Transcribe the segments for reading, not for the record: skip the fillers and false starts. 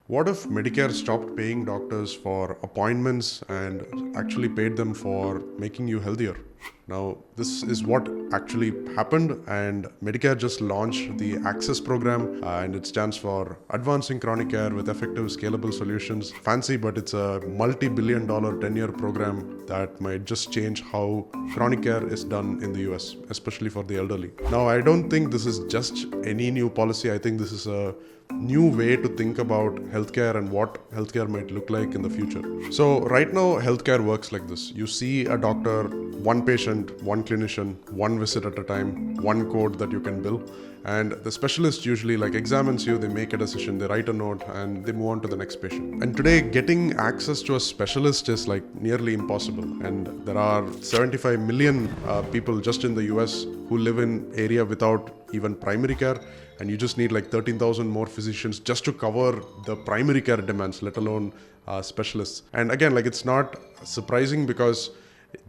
What if Medicare stopped paying doctors for appointments and actually paid them for making you healthier? Now, this is what actually happened, and Medicare just launched the ACCESS program, and it stands for Advancing Chronic Care with Effective Scalable Solutions. Fancy, but it's a multi-billion-dollar 10-year program that might just change how chronic care is done in the US, especially for the elderly. Now, I don't think this is just any new policy. I think this is a new way to think about healthcare and what healthcare might look like in the future. So right now, healthcare works like this. You see a doctor, one patient, one clinician, one visit at a time, one code that you can bill. And the specialist usually examines you, they make a decision, they write a note, and they move on to the next patient. And today, getting access to a specialist is nearly impossible. And there are 75 million people just in the US who live in area without even primary care. And you just need 13,000 more physicians just to cover the primary care demands, let alone specialists. And again, it's not surprising because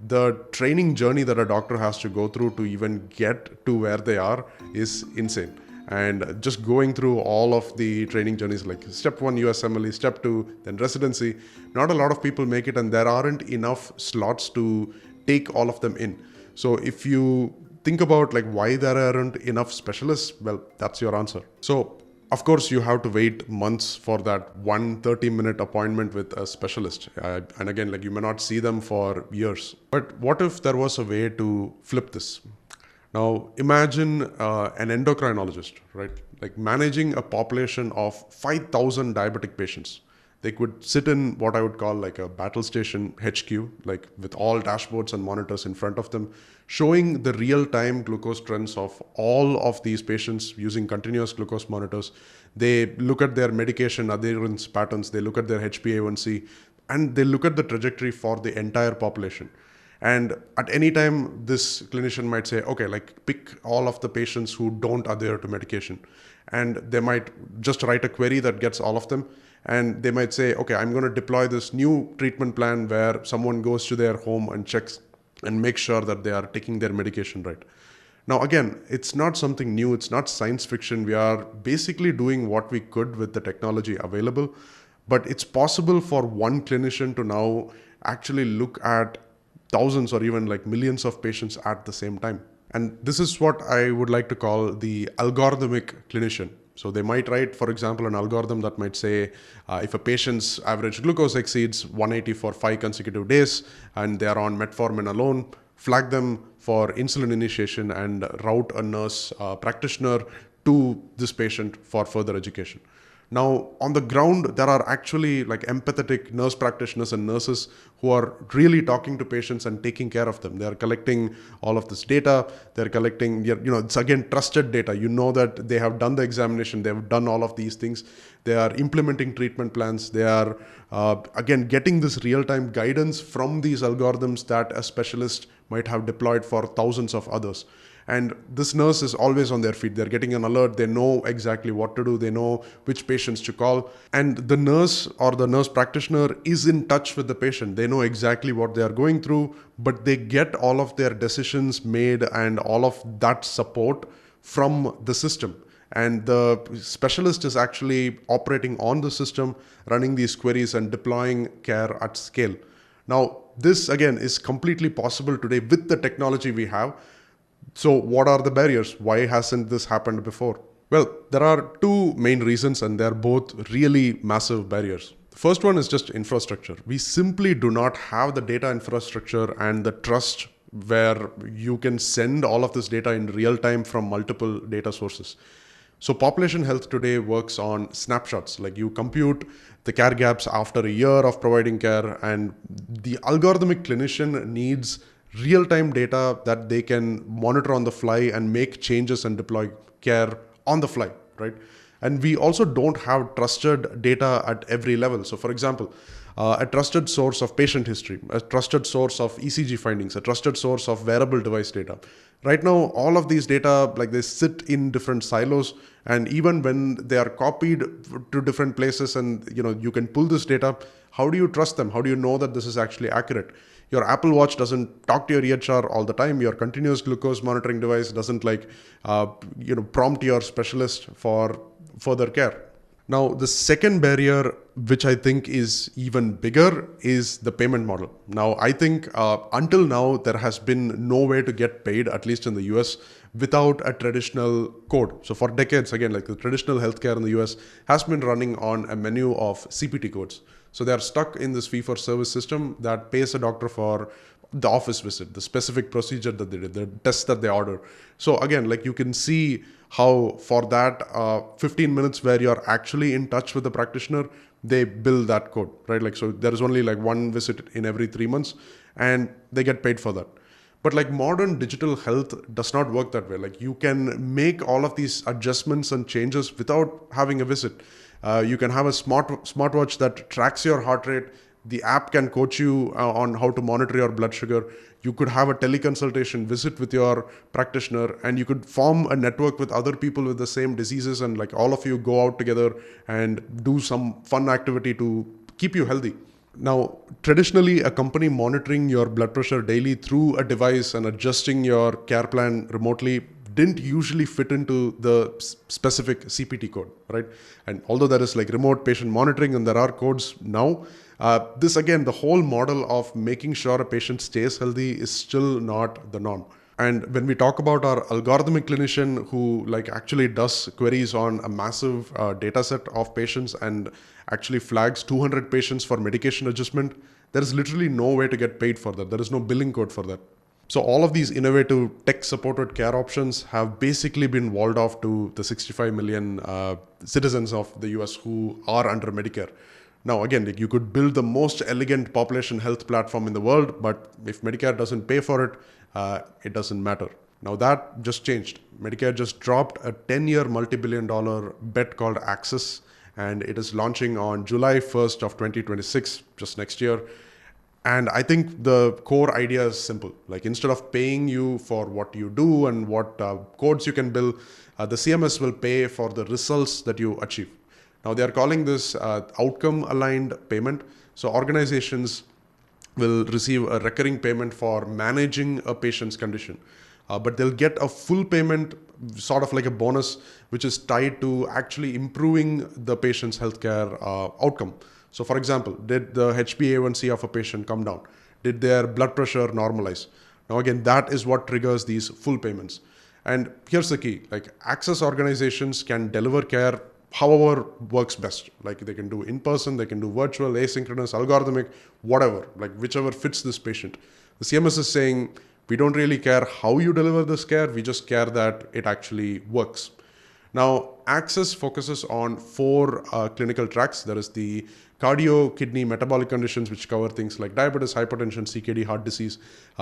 the training journey that a doctor has to go through to even get to where they are is insane. And just going through all of the training journeys, like step 1 USMLE, step 2, then residency, not a lot of people make it, and there aren't enough slots to take all of them in. So if you think about why there aren't enough specialists, well, that's your answer. So of course you have to wait months for that 1 30-minute appointment with a specialist. And again, you may not see them for years. But what if there was a way to flip this? Now imagine an endocrinologist, right? Managing a population of 5,000 diabetic patients. They could sit in what I would call a battle station HQ, with all dashboards and monitors in front of them, showing the real-time glucose trends of all of these patients using continuous glucose monitors. They look at their medication adherence patterns, they look at their HbA1c, and they look at the trajectory for the entire population. And at any time, this clinician might say, okay, pick all of the patients who don't adhere to medication. And they might just write a query that gets all of them. And they might say, okay, I'm going to deploy this new treatment plan where someone goes to their home and checks and makes sure that they are taking their medication right. Now, again, it's not something new. It's not science fiction. We are basically doing what we could with the technology available. But it's possible for one clinician to now actually look at thousands or even millions of patients at the same time. And this is what I would like to call the algorithmic clinician. So they might write, for example, an algorithm that might say, if a patient's average glucose exceeds 180 for 5 consecutive days and they are on metformin alone, flag them for insulin initiation and route a nurse practitioner to this patient for further education. Now, on the ground, there are actually empathetic nurse practitioners and nurses who are really talking to patients and taking care of them. They are collecting all of this data. They're collecting, it's again trusted data. You know that they have done the examination. They have done all of these things. They are implementing treatment plans. They are, again, getting this real-time guidance from these algorithms that a specialist might have deployed for thousands of others. And this nurse is always on their feet. They're getting an alert. They know exactly what to do. They know which patients to call. And the nurse or the nurse practitioner is in touch with the patient. They know exactly what they are going through, but they get all of their decisions made and all of that support from the system. And the specialist is actually operating on the system, running these queries and deploying care at scale. Now, this again is completely possible today with the technology we have. So what are the barriers? Why hasn't this happened before? Well, there are two main reasons, and they're both really massive barriers. The first one is just infrastructure. We simply do not have the data infrastructure and the trust where you can send all of this data in real time from multiple data sources. So population health today works on snapshots. You compute the care gaps after a year of providing care, and the algorithmic clinician needs real-time data that they can monitor on the fly and make changes and deploy care on the fly, right? And we also don't have trusted data at every level. So for example, a trusted source of patient history, a trusted source of ECG findings, a trusted source of wearable device data. Right now, all of these data, they sit in different silos, and even when they are copied to different places and you can pull this data, how do you trust them? How do you know that this is actually accurate? Your Apple Watch doesn't talk to your EHR all the time. Your continuous glucose monitoring device doesn't prompt your specialist for further care. Now, the second barrier, which I think is even bigger, is the payment model. Now, I think until now, there has been no way to get paid, at least in the US, without a traditional code. So for decades, again, like the traditional healthcare in the US has been running on a menu of CPT codes. So they are stuck in this fee-for-service system that pays a doctor for the office visit, the specific procedure that they did, the test that they order. So again, like you can see how for that 15 minutes where you're actually in touch with the practitioner, they bill that code, right? Like, so there is only like one visit in every 3 months and they get paid for that. But like modern digital health does not work that way. Like you can make all of these adjustments and changes without having a visit. You can have a smartwatch that tracks your heart rate. The app can coach you on how to monitor your blood sugar. You could have a teleconsultation visit with your practitioner, and you could form a network with other people with the same diseases, and like all of you go out together and do some fun activity to keep you healthy. Now, traditionally, a company monitoring your blood pressure daily through a device and adjusting your care plan remotely didn't usually fit into the specific CPT code, right? And although there is like remote patient monitoring and there are codes now, this again, the whole model of making sure a patient stays healthy is still not the norm. And when we talk about our algorithmic clinician who like actually does queries on a massive data set of patients and actually flags 200 patients for medication adjustment, there is literally no way to get paid for that. There is no billing code for that. So all of these innovative tech-supported care options have basically been walled off to the 65 million citizens of the US who are under Medicare. Now, again, you could build the most elegant population health platform in the world, but if Medicare doesn't pay for it, it doesn't matter. Now that just changed. Medicare just dropped a 10-year multi-billion-dollar bet called ACCESS, and it is launching on July 1st of 2026, just next year. And I think the core idea is simple. Like instead of paying you for what you do and what codes you can bill, the CMS will pay for the results that you achieve. Now they are calling this outcome aligned payment. So organizations will receive a recurring payment for managing a patient's condition. But they'll get a full payment, sort of like a bonus, which is tied to actually improving the patient's healthcare outcome. So for example, did the HbA1c of a patient come down? Did their blood pressure normalize? Now again, that is what triggers these full payments. And here's the key, like access organizations can deliver care however works best. Like they can do in person, they can do virtual, asynchronous, algorithmic, whatever, like whichever fits this patient. The CMS is saying, we don't really care how you deliver this care, we just care that it actually works. Now, ACCESS focuses on 4 clinical tracks. There is the cardio, kidney, metabolic conditions, which cover things like diabetes, hypertension, CKD, heart disease.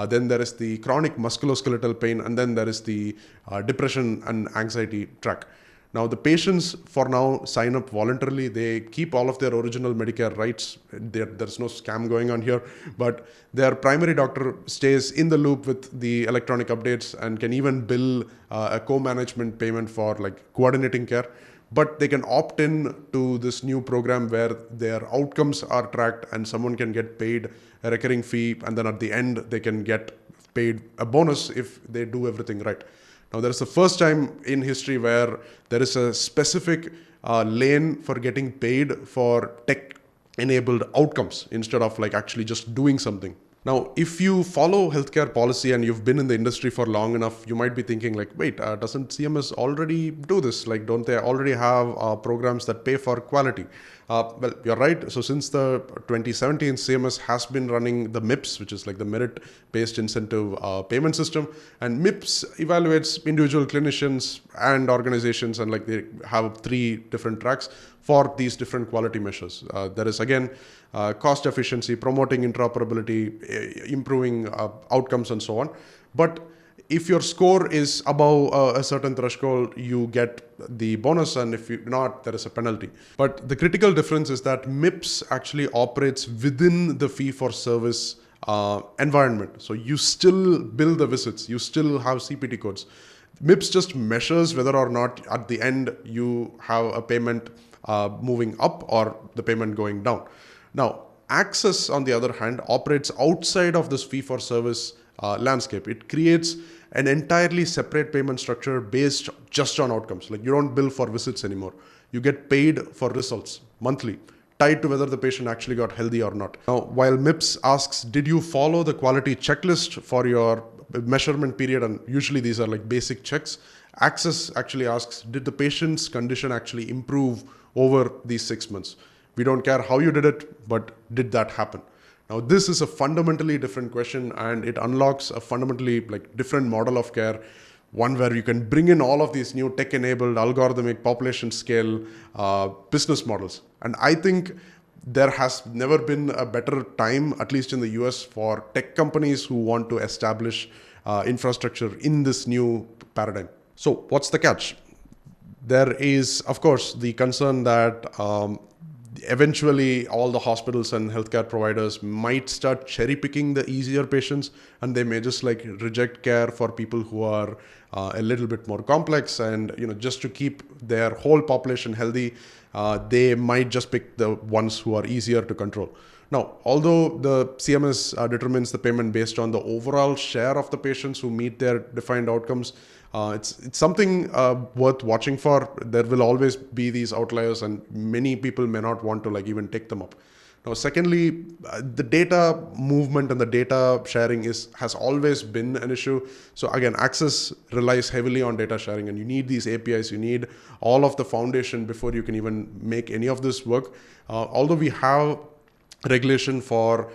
Then there is the chronic musculoskeletal pain, and then there is the depression and anxiety track. Now, the patients for now sign up voluntarily. They keep all of their original Medicare rights. There's no scam going on here, but their primary doctor stays in the loop with the electronic updates and can even bill a co-management payment for like coordinating care. But they can opt in to this new program where their outcomes are tracked and someone can get paid a recurring fee. And then at the end, they can get paid a bonus if they do everything right. Now, there is the first time in history where there is a specific lane for getting paid for tech-enabled outcomes instead of like actually just doing something. Now, if you follow healthcare policy and you've been in the industry for long enough, you might be thinking like, wait, doesn't CMS already do this? Like, don't they already have programs that pay for quality? Well, you're right. So since the 2017, CMS has been running the MIPS, which is like the merit-based incentive payment system. And MIPS evaluates individual clinicians and organizations, and like they have 3 different tracks for these different quality measures. There is again, cost efficiency, promoting interoperability, improving outcomes, and so on. But if your score is above a certain threshold, you get the bonus, and if you're not, there is a penalty. But the critical difference is that MIPS actually operates within the fee-for-service environment. So you still bill the visits, you still have CPT codes. MIPS just measures whether or not at the end you have a payment moving up or the payment going down. Now, ACCESS, on the other hand, operates outside of this fee-for-service landscape. It creates an entirely separate payment structure based just on outcomes. Like you don't bill for visits anymore. You get paid for results monthly, tied to whether the patient actually got healthy or not. Now, while MIPS asks, did you follow the quality checklist for your measurement period? And usually these are like basic checks. ACCESS actually asks, did the patient's condition actually improve over these 6 months? We don't care how you did it, but did that happen? Now, this is a fundamentally different question, and it unlocks a fundamentally like different model of care, one where you can bring in all of these new tech-enabled, algorithmic, population scale business models. And I think there has never been a better time, at least in the US, for tech companies who want to establish infrastructure in this new paradigm. So what's the catch? There is, of course, the concern that eventually all the hospitals and healthcare providers might start cherry picking the easier patients, and they may just like reject care for people who are a little bit more complex, and just to keep their whole population healthy, they might just pick the ones who are easier to control. Now, although the CMS determines the payment based on the overall share of the patients who meet their defined outcomes, it's something worth watching for. There will always be these outliers, and many people may not want to like even take them up. Now, secondly, the data movement and the data sharing has always been an issue. So again, ACCESS relies heavily on data sharing, and you need these APIs, you need all of the foundation before you can even make any of this work. Although we have regulation for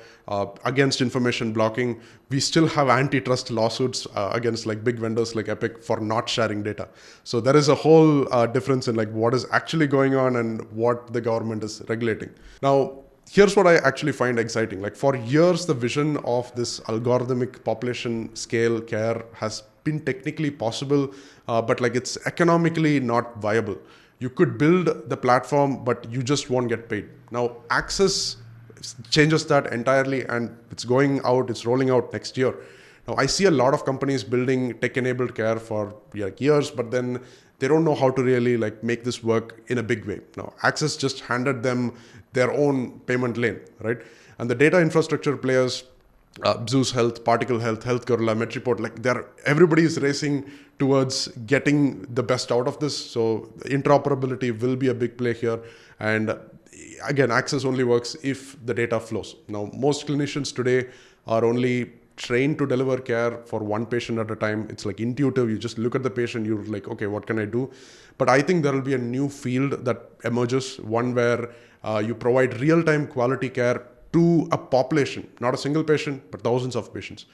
against information blocking, we still have antitrust lawsuits against like big vendors like Epic for not sharing data. So there is a whole difference in like what is actually going on and what the government is regulating. Now, here's what I actually find exciting. Like for years, the vision of this algorithmic population scale care has been technically possible, but like it's economically not viable. You could build the platform, but you just won't get paid. Now, ACCESS changes that entirely, and it's rolling out next year. Now, I see a lot of companies building tech-enabled care for like years, but then they don't know how to really like make this work in a big way. Now, ACCESS just handed them their own payment lane, right? And the data infrastructure players, Zeus Health, Particle Health, Health Gorilla, Metriport, like everybody is racing towards getting the best out of this. So interoperability will be a big play here. And again, ACCESS only works if the data flows. Now, most clinicians today are only trained to deliver care for one patient at a time. It's like intuitive. You just look at the patient, you're like, okay, what can I do? But I think there will be a new field that emerges, one where you provide real-time quality care to a population, not a single patient, but thousands of patients.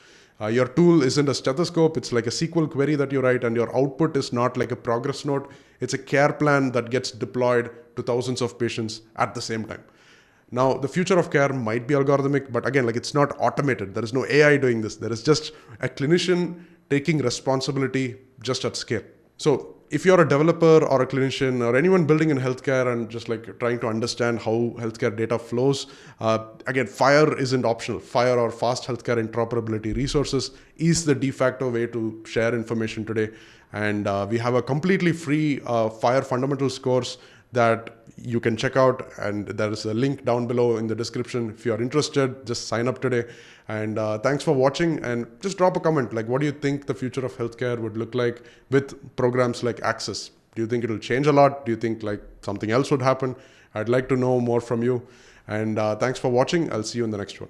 Your tool isn't a stethoscope, it's like a SQL query that you write, and your output is not like a progress note. It's a care plan that gets deployed to thousands of patients at the same time. Now, the future of care might be algorithmic, but again, like it's not automated. There is no AI doing this. There is just a clinician taking responsibility just at scale. So if you're a developer or a clinician or anyone building in healthcare and just like trying to understand how healthcare data flows, again, fhir isn't optional. Fhir, or fast healthcare interoperability resources, is the de facto way to share information today. And we have a completely free fhir fundamentals course that you can check out, and there is a link down below in the description. If you're interested, just sign up today. And thanks for watching, and just drop a comment. Like, what do you think the future of healthcare would look like with programs like ACCESS? Do you think it'll change a lot? Do you think like something else would happen? I'd like to know more from you. And thanks for watching. I'll see you in the next one.